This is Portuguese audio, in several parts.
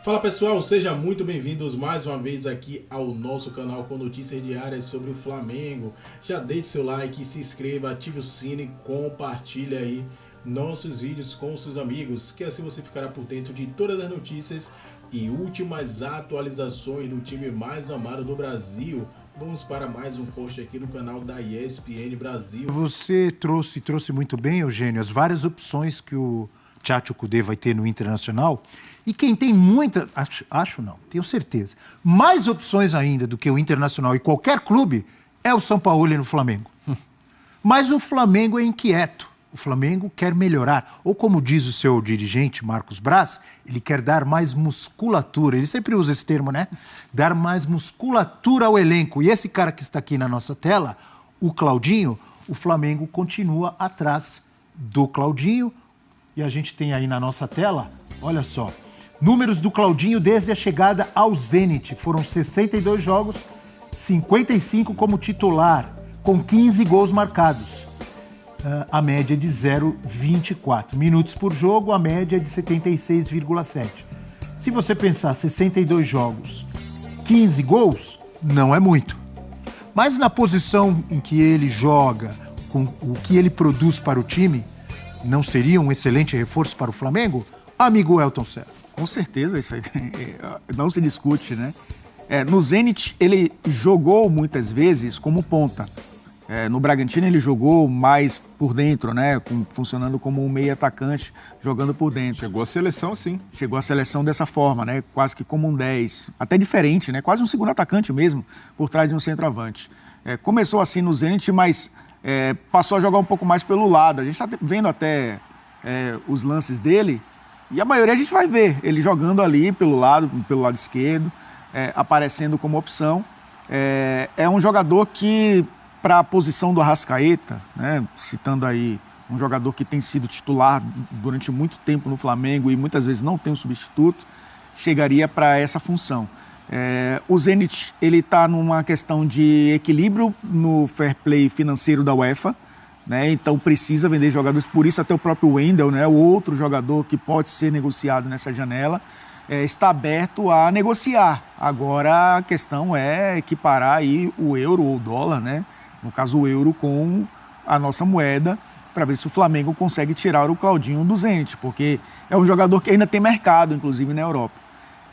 Fala pessoal, sejam muito bem-vindos mais uma vez aqui ao nosso canal com notícias diárias sobre o Flamengo. Já deixe seu like, se inscreva, ative o sino e compartilhe aí nossos vídeos com seus amigos, que assim você ficará por dentro de todas as notícias e últimas atualizações do time mais amado do Brasil. Vamos para mais um post aqui no canal da ESPN Brasil. Você trouxe muito bem, Eugênio, as várias opções que o Tchatcho Kudê vai ter no Internacional. E quem tem muita, acho não, tenho certeza, mais opções ainda do que o Internacional e qualquer clube é o Sampaoli no Flamengo. Mas o Flamengo é inquieto. O Flamengo quer melhorar. Ou como diz o seu dirigente, Marcos Braz, ele quer dar mais musculatura. Ele sempre usa esse termo, né? Dar mais musculatura ao elenco. E esse cara que está aqui na nossa tela, o Claudinho, o Flamengo continua atrás do Claudinho. E a gente tem aí na nossa tela, olha só, números do Claudinho desde a chegada ao Zenit. Foram 62 jogos, 55 como titular, com 15 gols marcados. A média de 0,24 minutos por jogo, a média de 76,7. Se você pensar 62 jogos, 15 gols, não é muito. Mas na posição em que ele joga, com o que ele produz para o time, não seria um excelente reforço para o Flamengo? Amigo Elton Serra. Com certeza, isso aí não se discute, né? No Zenit, ele jogou muitas vezes como ponta. No Bragantino, ele jogou mais por dentro, né? Funcionando como um meio atacante, jogando por dentro. Chegou à seleção, sim. Chegou à seleção dessa forma, né? Quase que como um 10. Até diferente, né? Quase um segundo atacante mesmo, por trás de um centroavante. Começou assim no Zenit, mas passou a jogar um pouco mais pelo lado. A gente está vendo até os lances dele. E a maioria a gente vai ver ele jogando ali pelo lado esquerdo, aparecendo como opção. É um jogador que, para a posição do Arrascaeta, né, citando aí um jogador que tem sido titular durante muito tempo no Flamengo e muitas vezes não tem um substituto, chegaria para essa função. O Zenit está numa questão de equilíbrio no fair play financeiro da UEFA, né? Então precisa vender jogadores, por isso até o próprio Wendel, né, o outro jogador que pode ser negociado nessa janela, está aberto a negociar. Agora a questão é equiparar aí o euro ou o dólar, né? No caso o euro com a nossa moeda, para ver se o Flamengo consegue tirar o Claudinho do Zenit, porque é um jogador que ainda tem mercado, inclusive na Europa.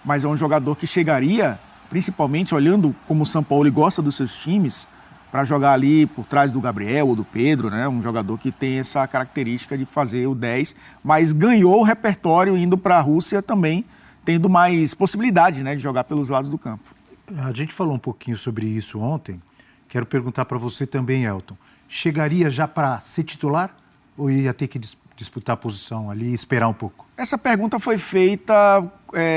Mas é um jogador que chegaria, principalmente olhando como o Sampaoli gosta dos seus times, para jogar ali por trás do Gabriel ou do Pedro, né? Um jogador que tem essa característica de fazer o 10, mas ganhou o repertório indo para a Rússia também, tendo mais possibilidade, né, de jogar pelos lados do campo. A gente falou um pouquinho sobre isso ontem. Quero perguntar para você também, Elton. Chegaria já para ser titular ou ia ter que disputar a posição ali e esperar um pouco? Essa pergunta foi feita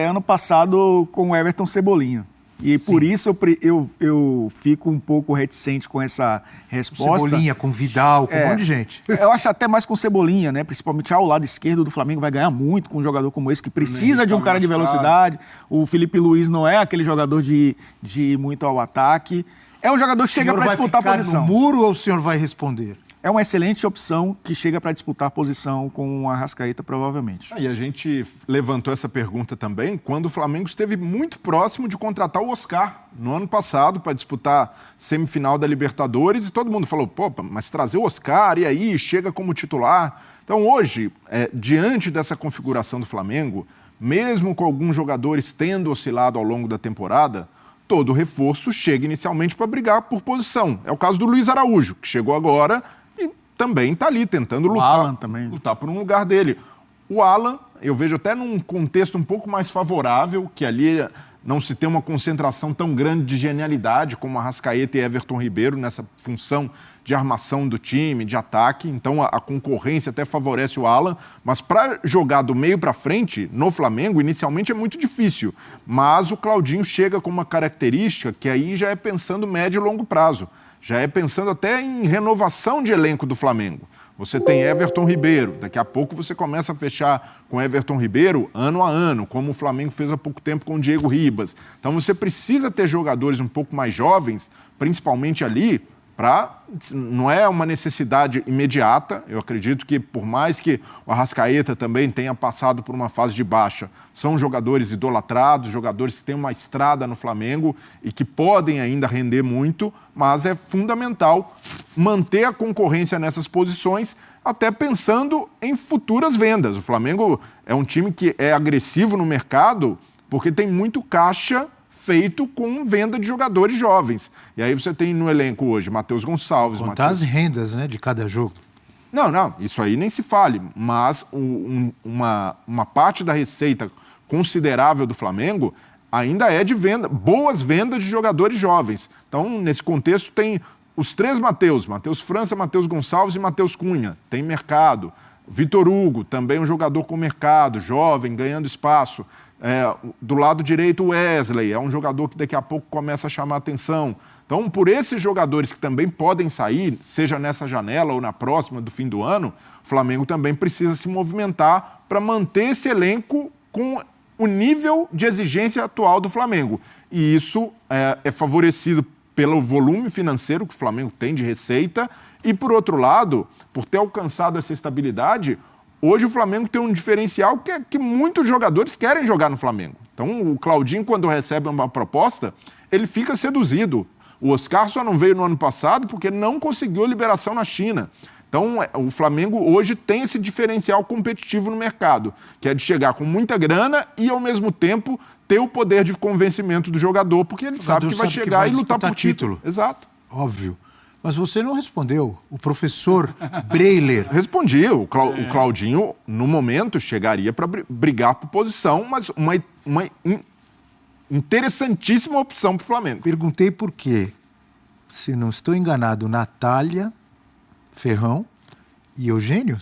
ano passado com o Everton Cebolinha. E Sim. Por isso eu fico um pouco reticente com essa resposta. Cebolinha, com Vidal, com um monte de gente. Eu acho até mais com Cebolinha, né? Principalmente ao lado esquerdo do Flamengo vai ganhar muito com um jogador como esse, que precisa de um cara de velocidade. O Felipe Luiz não é aquele jogador de ir muito ao ataque. É um jogador que chega para disputar a posição. No muro ou o senhor vai responder? É uma excelente opção que chega para disputar a posição com o Arrascaeta, provavelmente. E a gente levantou essa pergunta também quando o Flamengo esteve muito próximo de contratar o Oscar no ano passado para disputar semifinal da Libertadores e todo mundo falou, pô, mas trazer o Oscar e aí chega como titular. Então hoje, diante dessa configuração do Flamengo, mesmo com alguns jogadores tendo oscilado ao longo da temporada, todo reforço chega inicialmente para brigar por posição. É o caso do Luiz Araújo, que chegou agora também está ali tentando lutar por um lugar dele. O Alan, eu vejo até num contexto um pouco mais favorável, que ali não se tem uma concentração tão grande de genialidade como Arrascaeta e Everton Ribeiro nessa função de armação do time, de ataque. Então a concorrência até favorece o Alan, mas para jogar do meio para frente no Flamengo, inicialmente é muito difícil. Mas o Claudinho chega com uma característica que aí já é pensando médio e longo prazo. Já é pensando até em renovação de elenco do Flamengo. Você tem Everton Ribeiro, daqui a pouco você começa a fechar com Everton Ribeiro ano a ano, como o Flamengo fez há pouco tempo com o Diego Ribas. Então você precisa ter jogadores um pouco mais jovens, principalmente ali, Não é uma necessidade imediata. Eu acredito que, por mais que o Arrascaeta também tenha passado por uma fase de baixa, são jogadores idolatrados, jogadores que têm uma estrada no Flamengo e que podem ainda render muito, mas é fundamental manter a concorrência nessas posições, até pensando em futuras vendas. O Flamengo é um time que é agressivo no mercado porque tem muito caixa feito com venda de jogadores jovens. E aí você tem no elenco hoje Matheus Gonçalves... Contar as rendas, né, de cada jogo. Não, isso aí nem se fale, mas uma parte da receita considerável do Flamengo ainda é de venda, boas vendas de jogadores jovens. Então, nesse contexto, tem os três Matheus França, Matheus Gonçalves e Matheus Cunha, tem mercado. Vitor Hugo, também um jogador com mercado, jovem, ganhando espaço. Do lado direito, o Wesley, é um jogador que daqui a pouco começa a chamar a atenção. Então, por esses jogadores que também podem sair, seja nessa janela ou na próxima do fim do ano, o Flamengo também precisa se movimentar para manter esse elenco com o nível de exigência atual do Flamengo. E isso é favorecido pelo volume financeiro que o Flamengo tem de receita e, por outro lado, por ter alcançado essa estabilidade, hoje o Flamengo tem um diferencial que muitos jogadores querem jogar no Flamengo. Então, o Claudinho, quando recebe uma proposta, ele fica seduzido. O Oscar só não veio no ano passado porque não conseguiu liberação na China. Então, o Flamengo hoje tem esse diferencial competitivo no mercado, que é de chegar com muita grana e, ao mesmo tempo, ter o poder de convencimento do jogador, porque ele sabe que vai chegar e lutar por título. Exato. Óbvio. Mas você não respondeu. O professor Breiler. Respondi. O Claudinho, no momento, chegaria para brigar por posição, mas uma interessantíssima opção para o Flamengo. Perguntei por quê. Se não estou enganado, Natália, Ferrão e Eugênio,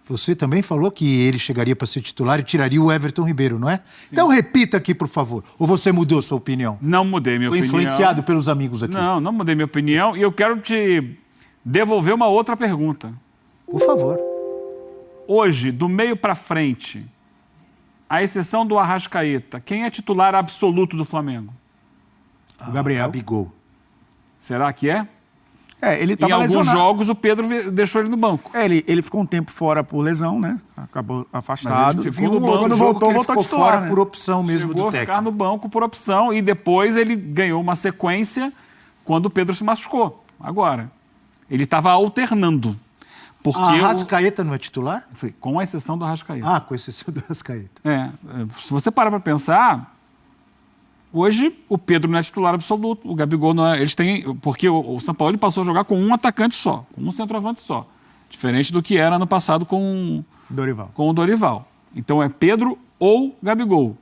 você também falou que ele chegaria para ser titular e tiraria o Everton Ribeiro, não é? Sim. Então repita aqui, por favor. Ou você mudou sua opinião? Não mudei minha opinião. Foi influenciado pelos amigos aqui? Não mudei minha opinião e eu quero te devolver uma outra pergunta. Por favor. Hoje, do meio para frente, à exceção do Arrascaeta, quem é titular absoluto do Flamengo? O Gabriel. Gabigol. Será que é? Ele estava em alguns lesionado. jogos, o Pedro deixou ele no banco. Ele ficou um tempo fora por lesão, né? Acabou afastado. Mas ele ficou no banco. Quando voltou a titular, fora, né? Por opção mesmo Chegou do a técnico. ficar no banco por opção e depois ele ganhou uma sequência quando o Pedro se machucou. Agora, ele estava alternando. Porque a Arrascaeta não é titular? Com exceção do Arrascaeta. Com exceção do Arrascaeta. Se você parar para pensar, hoje o Pedro não é titular absoluto, o Gabigol não é. Eles têm, porque o São Paulo passou a jogar com um atacante só, com um centroavante só. Diferente do que era ano passado com o Dorival. Então é Pedro ou Gabigol.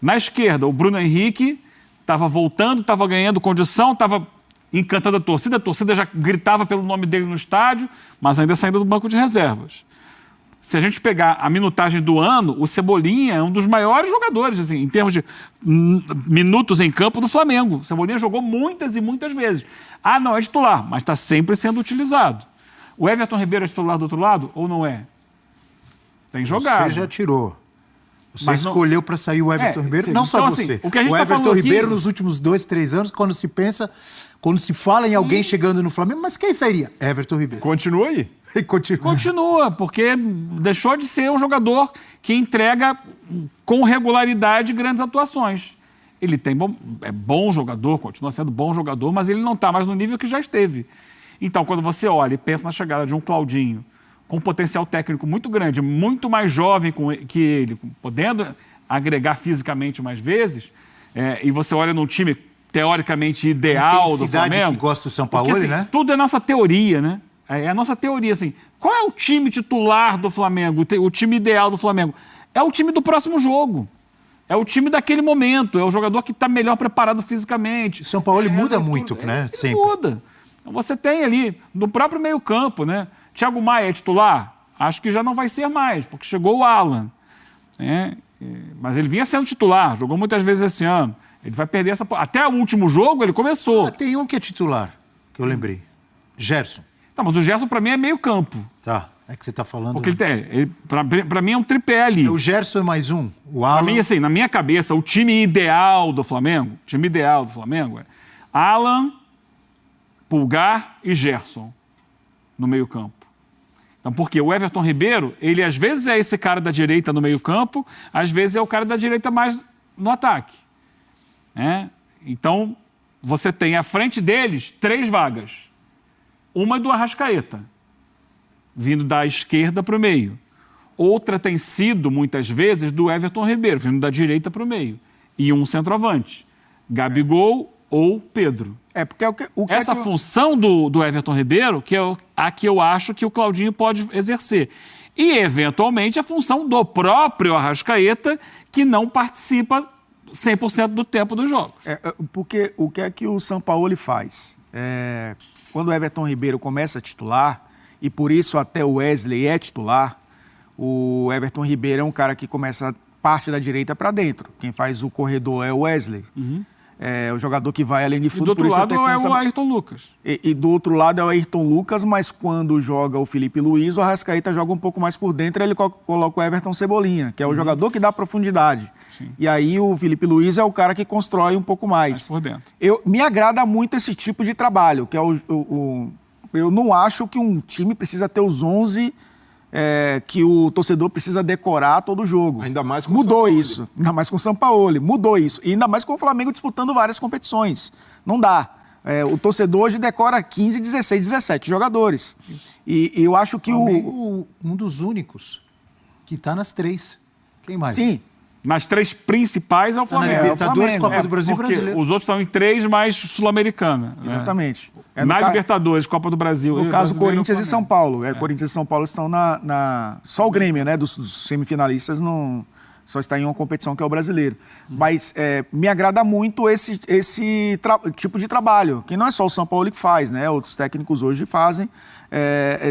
Na esquerda, o Bruno Henrique estava voltando, estava ganhando condição, estava encantando a torcida já gritava pelo nome dele no estádio, mas ainda saindo do banco de reservas. Se a gente pegar a minutagem do ano, o Cebolinha é um dos maiores jogadores, assim, em termos de minutos em campo do Flamengo. O Cebolinha jogou muitas e muitas vezes. Não é titular, mas está sempre sendo utilizado. O Everton Ribeiro é titular do outro lado ou não é? Tem jogado. Você já tirou. Você escolheu para sair o Everton Ribeiro, sim. não só então, você. Assim, o que a gente Everton Ribeiro aqui... nos últimos 2, 3 anos, quando se fala em alguém chegando no Flamengo, mas quem sairia? Everton Ribeiro. Continua aí. Continua, porque deixou de ser um jogador que entrega com regularidade grandes atuações. Ele é bom jogador, continua sendo bom jogador, mas ele não está mais no nível que já esteve. Então, quando você olha e pensa na chegada de um Claudinho, com um potencial técnico muito grande, muito mais jovem que ele, podendo agregar fisicamente mais vezes, e você olha num time teoricamente ideal do Flamengo... que gosta do São Paulo, porque, assim, né? Tudo é nossa teoria, né? É a nossa teoria, assim. Qual é o time titular do Flamengo, o time ideal do Flamengo? É o time do próximo jogo. É o time daquele momento. É o jogador que está melhor preparado fisicamente. O São Paulo muda muito, né? Sempre. Muda. Então você tem ali, no próprio meio-campo, né? Thiago Maia é titular? Acho que já não vai ser mais, porque chegou o Alan. Né? Mas ele vinha sendo titular, jogou muitas vezes esse ano. Ele vai perder essa... Até o último jogo ele começou. Tem um que é titular, que eu lembrei. Gerson. Tá, mas o Gerson, para mim, é meio campo. Tá, é que você está falando... Porque para mim é um tripé ali. O Gerson é mais um, o Alan... Para mim, assim, na minha cabeça, o time ideal do Flamengo é Alan, Pulgar e Gerson no meio-campo. Então, porque o Everton Ribeiro, ele às vezes é esse cara da direita no meio-campo, às vezes é o cara da direita mais no ataque. Então, você tem à frente deles 3 vagas. Uma é do Arrascaeta, vindo da esquerda para o meio. Outra tem sido, muitas vezes, do Everton Ribeiro, vindo da direita para o meio. E um centroavante, Gabigol ou Pedro. Porque essa função do Everton Ribeiro, que é a que eu acho que o Claudinho pode exercer. E, eventualmente, a função do próprio Arrascaeta, que não participa 100% do tempo do jogo. Porque o que é que o Sampaoli faz? Quando o Everton Ribeiro começa a titular, e por isso até o Wesley é titular, o Everton Ribeiro é um cara que começa parte da direita para dentro. Quem faz o corredor é o Wesley. É o jogador que vai além de fundo. E do outro lado é o Ayrton Lucas. E do outro lado é o Ayrton Lucas, mas quando joga o Felipe Luiz, o Arrascaeta joga um pouco mais por dentro, ele coloca o Everton Cebolinha, que é o jogador que dá profundidade. Sim. E aí o Felipe Luiz é o cara que constrói um pouco mais. Por dentro. Me agrada muito esse tipo de trabalho, que é eu não acho que um time precisa ter os 11 que o torcedor precisa decorar todo o jogo. Ainda mais com Mudou isso. Ainda mais com o Sampaoli. Mudou isso. E ainda mais com o Flamengo disputando várias competições. Não dá. O torcedor hoje decora 15, 16, 17 jogadores. E eu acho que um dos únicos que está nas 3. Quem mais? Sim. Nas 3 principais é o Flamengo. Na Libertadores, Copa do Brasil e porque Brasileiro. os outros estão em 3 mais Sul-Americana. Exatamente. Na Libertadores, Copa do Brasil. No caso, Corinthians e São Paulo. Corinthians e São Paulo estão só o Grêmio, né, dos semifinalistas, só está em uma competição que é o brasileiro. Mas me agrada muito esse tipo de trabalho, que não é só o São Paulo que faz, né? Outros técnicos hoje fazem,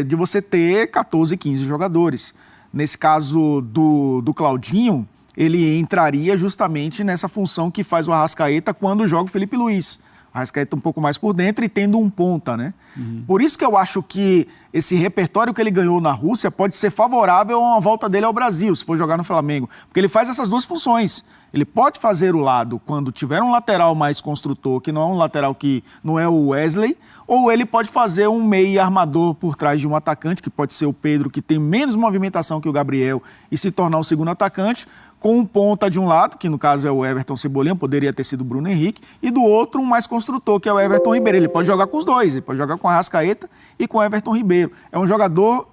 de você ter 14, 15 jogadores. Nesse caso do Claudinho, ele entraria justamente nessa função que faz o Arrascaeta quando joga o Felipe Luiz. O Arrascaeta um pouco mais por dentro e tendo um ponta, né? Por isso que eu acho que esse repertório que ele ganhou na Rússia pode ser favorável a uma volta dele ao Brasil, se for jogar no Flamengo. Porque ele faz essas 2 funções. Ele pode fazer o lado quando tiver um lateral mais construtor, que não é um lateral que não é o Wesley, ou ele pode fazer um meio armador por trás de um atacante, que pode ser o Pedro, que tem menos movimentação que o Gabriel, e se tornar o segundo atacante, com um ponta de um lado, que no caso é o Everton Cebolinha, poderia ter sido o Bruno Henrique, e do outro um mais construtor, que é o Everton Ribeiro. Ele pode jogar com os dois, ele pode jogar com a Arrascaeta e com o Everton Ribeiro. É um jogador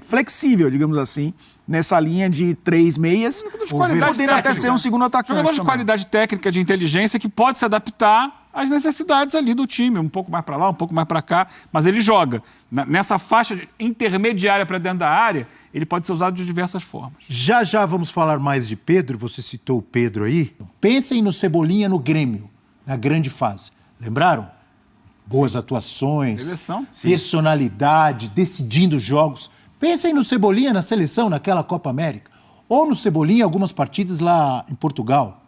flexível, digamos assim, nessa linha de 3 meias, poderia até ser um segundo atacante. Jogador de qualidade técnica, de inteligência, que pode se adaptar às necessidades ali do time, um pouco mais para lá, um pouco mais para cá, mas ele joga. Nessa faixa intermediária para dentro da área, ele pode ser usado de diversas formas. Já vamos falar mais de Pedro, você citou o Pedro aí. Pensem no Cebolinha no Grêmio, na grande fase. Lembraram? Boas atuações, Seleção? Personalidade, decidindo jogos. Pensem no Cebolinha na seleção, naquela Copa América. Ou no Cebolinha em algumas partidas lá em Portugal.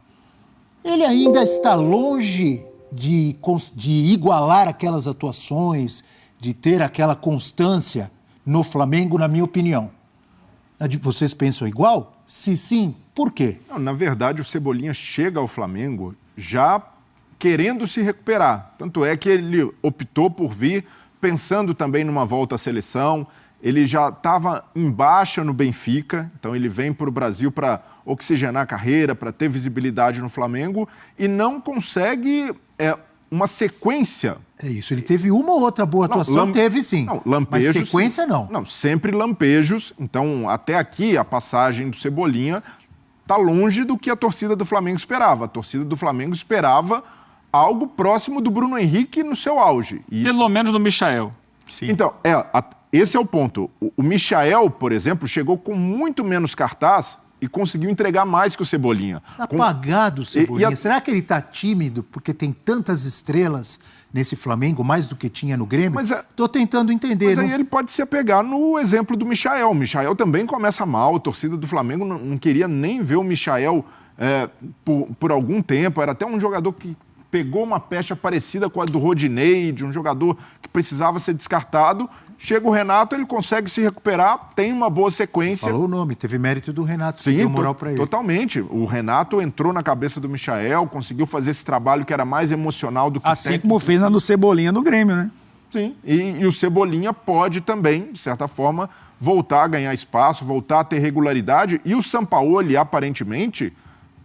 Ele ainda está longe de igualar aquelas atuações, de ter aquela constância no Flamengo, na minha opinião. Vocês pensam igual? Se sim, por quê? Não, na verdade, o Cebolinha chega ao Flamengo já querendo se recuperar. Tanto é que ele optou por vir pensando também numa volta à seleção. Ele já estava em baixa no Benfica, então ele vem para o Brasil para oxigenar a carreira, para ter visibilidade no Flamengo e não consegue uma sequência. É isso, ele teve uma ou outra boa atuação, teve sim, não, lampejos, mas sequência não. Não, sempre lampejos, então até aqui a passagem do Cebolinha está longe do que a torcida do Flamengo esperava. A torcida do Flamengo esperava algo próximo do Bruno Henrique no seu auge. Pelo menos do Michael. Sim. Então, esse é o ponto. O Michael, por exemplo, chegou com muito menos cartaz e conseguiu entregar mais que o Cebolinha. Está apagado o Cebolinha. Será que ele está tímido porque tem tantas estrelas nesse Flamengo, mais do que tinha no Grêmio? Estou tentando entender. Mas aí ele pode se apegar no exemplo do Michael. O Michael também começa mal. A torcida do Flamengo não queria nem ver o Michael por algum tempo. Era até um jogador que pegou uma pecha parecida com a do Rodinei, de um jogador que precisava ser descartado. Chega o Renato, ele consegue se recuperar, tem uma boa sequência. Falou o nome, teve mérito do Renato, que deu moral para ele. Totalmente. O Renato entrou na cabeça do Michael, conseguiu fazer esse trabalho que era mais emocional do que assim técnico. Como fez na do Cebolinha no Grêmio, né? Sim, e o Cebolinha pode também, de certa forma, voltar a ganhar espaço, voltar a ter regularidade. E o Sampaoli, aparentemente,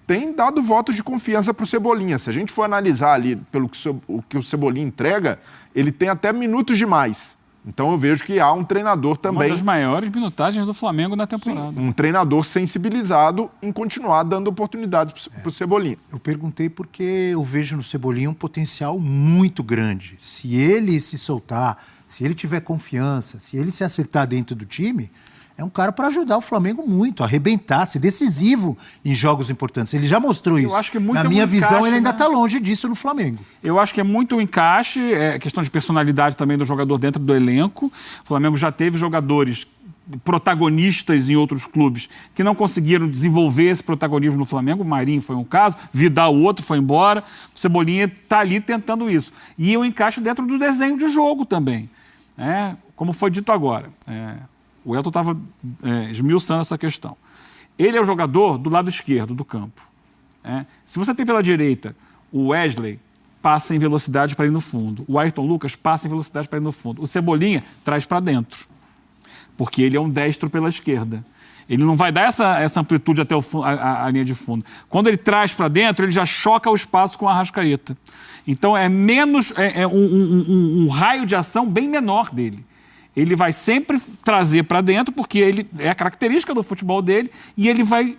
tem dado votos de confiança para o Cebolinha. Se a gente for analisar ali pelo que o Cebolinha entrega, ele tem até minutos demais. Então eu vejo que há um treinador também... Uma das maiores minutagens do Flamengo na temporada. Sim, um treinador sensibilizado em continuar dando oportunidades para o Cebolinha. Eu perguntei porque eu vejo no Cebolinha um potencial muito grande. Se ele se soltar, se ele tiver confiança, se ele se acertar dentro do time, é um cara para ajudar o Flamengo muito, a arrebentar, ser decisivo em jogos importantes. Ele já mostrou isso. Eu acho que muito Na minha visão, encaixe, ele ainda né? está longe disso no Flamengo. Eu acho que é muito um encaixe, é questão de personalidade também do jogador dentro do elenco. O Flamengo já teve jogadores protagonistas em outros clubes que não conseguiram desenvolver esse protagonismo no Flamengo. O Marinho foi um caso, Vidal, o outro, foi embora. O Cebolinha está ali tentando isso. E eu encaixo dentro do desenho de jogo também. Como foi dito agora. O Elton estava esmiuçando essa questão. Ele é o jogador do lado esquerdo do campo. Se você tem pela direita o Wesley, passa em velocidade para ir no fundo. O Ayrton Lucas passa em velocidade para ir no fundo. O Cebolinha traz para dentro, porque ele é um destro pela esquerda. Ele não vai dar essa amplitude até a linha de fundo. Quando ele traz para dentro, ele já choca o espaço com a Arrascaeta. Então é menos um raio de ação bem menor dele. Ele vai sempre trazer para dentro, porque ele é a característica do futebol dele, e ele vai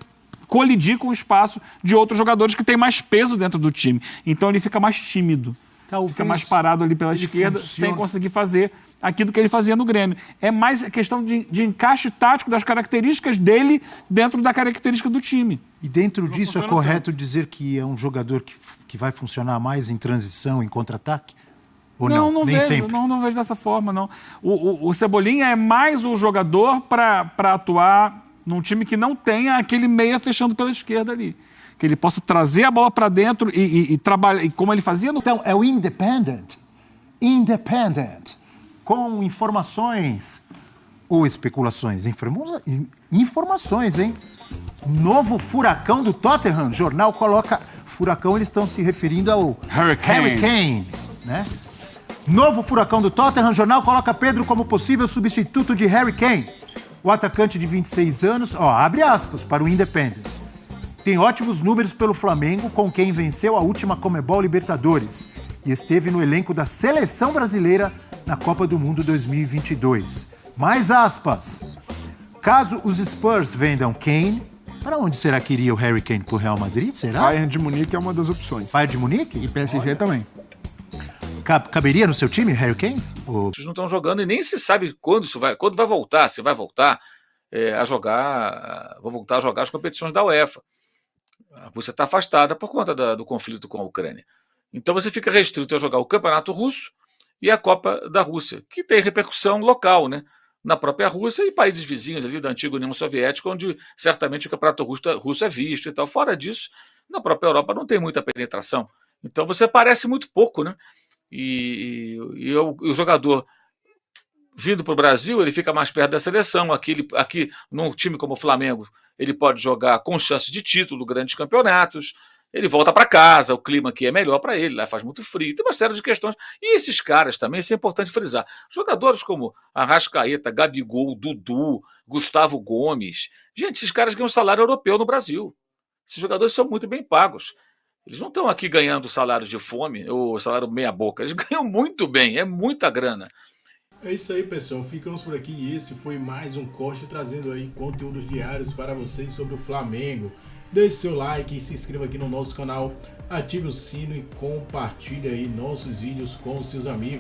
colidir com o espaço de outros jogadores que têm mais peso dentro do time. Então ele fica mais tímido, fica mais parado ali pela esquerda, sem conseguir fazer aquilo que ele fazia no Grêmio. É mais questão de encaixe tático das características dele dentro da característica do time. E dentro disso é correto dizer que é um jogador que vai funcionar mais em transição, em contra-ataque? Ou não vejo, sempre? Não vejo dessa forma, não. O Cebolinha é mais o jogador para atuar num time que não tenha aquele meia fechando pela esquerda ali. Que ele possa trazer a bola para dentro e trabalhar, como ele fazia no... Então, é o Independent. Independent. Com informações ou especulações. Informações, hein? Novo furacão do Tottenham. Jornal coloca... Furacão, eles estão se referindo ao Harry Kane, né? Novo furacão do Tottenham, jornal coloca Pedro como possível substituto de Harry Kane. O atacante de 26 anos, abre aspas para o Independent. Tem ótimos números pelo Flamengo, com quem venceu a última Conmebol Libertadores e esteve no elenco da Seleção Brasileira na Copa do Mundo 2022. Mais aspas. Caso os Spurs vendam Kane, para onde será que iria o Harry Kane? Para o Real Madrid, será? Bayern de Munique é uma das opções. Bayern de Munique? E PSG também. Caberia no seu time, Harry Kane? Eles não estão jogando e nem se sabe quando vai voltar, se vai voltar a jogar, vou voltar a jogar as competições da UEFA. A Rússia está afastada por conta do conflito com a Ucrânia. Então você fica restrito a jogar o Campeonato Russo e a Copa da Rússia, que tem repercussão local, né? Na própria Rússia e países vizinhos ali da antiga União Soviética, onde certamente o Campeonato Russo é visto e tal. Fora disso, na própria Europa não tem muita penetração. Então você aparece muito pouco, né? E o jogador vindo para o Brasil, ele fica mais perto da seleção. Aqui num time como o Flamengo, ele pode jogar com chance de título, grandes campeonatos. Ele volta para casa, o clima aqui é melhor para ele, lá faz muito frio, tem uma série de questões. E esses caras também, isso é importante frisar, jogadores como Arrascaeta, Gabigol, Dudu, Gustavo Gomes, gente, esses caras ganham salário europeu no Brasil. Esses jogadores são muito bem pagos. Eles não estão aqui ganhando salário de fome ou salário meia boca, eles ganham muito bem, é muita grana. É isso aí, pessoal. Ficamos por aqui e esse foi mais um corte trazendo aí conteúdos diários para vocês sobre o Flamengo. Deixe seu like e se inscreva aqui no nosso canal, ative o sino e compartilhe aí nossos vídeos com seus amigos.